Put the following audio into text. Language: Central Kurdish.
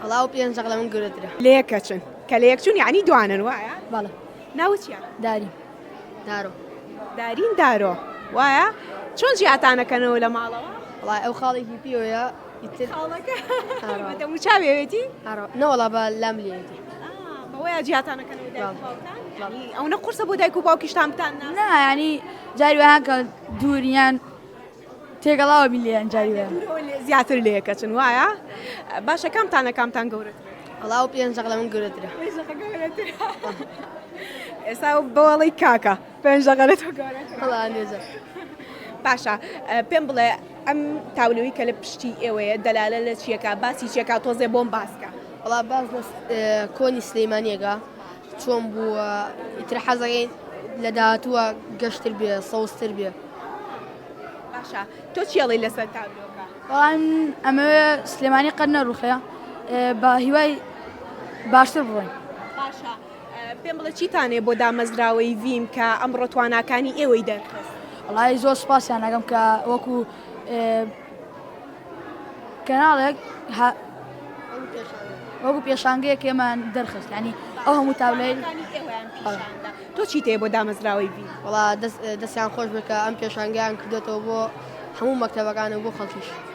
والله پێنج من گەورەترە. لێکەچن کە لەیەکچوون یعنی دوانن وایە؟ بەڵێ. ناوچیان؟ داری. دارۆ. دارین دارۆ وایە؟ چۆن جیاتانەکەنەوە لە ماڵەوە؟ وڵای ئەو خاڵێکی پێوەیە ئیتر دەمو چاوێتی؟ نەوەڵا بە لام لێتی. بەوەیە جیاتانەکەنەوە دایک و باوکتان؟ ئەو نەقورسە بۆ دایک و باوکیشتان بتان نا ینی جاری وایە کە دووریان تێگەڵاوە بیلیان جاری وایە. زیاتر لێکەچن وایە؟ باشە کامتان گەورەتر؟ والله ئەو پێنج من گەورەترە. ئێستا بەوەڵی کاکە پێنج لە تۆ گەورەترە. وڵا نێزە. باشە پێم بڵێ ئەم تاولەوەی کە لە پشتی ئێوەیە دەلالە لە چیەکە باسی چیەکە تۆزێ بۆم باسکە. وڵا باز کۆنی سلەیمانیەکە چۆن بووە ئیتر حەزەکەین لە داهاتووە گەشتر بێ سەوزتر بێ. باشە تۆ چێڵی لەسەر تاولەکە؟ وەڵام ئەمەوێ سلێمانی قەت نەڕوخەیە بە هیوای باشتر بڕۆین. باشە پێم بڵێ چیتانێ بۆ دامەزراوەی ڤیم کە ئەم ڕۆتواناکانی ئێوەی دەرخست؟ وڵای زۆر سپاسیان ئەگەم کە وەکو کەناڵێک وەکو پێشانگەیەک ئێمان دەرخست ینی ئەو هەموو تاولەی تۆ چی تێ بۆ دامەزراوەی ڤیم؟ وڵا دەستیان خۆش بکە ئەم پێشانگەیان کردێتەوە بۆ هەموو مەکتەبەکانە بۆ خەڵکیش.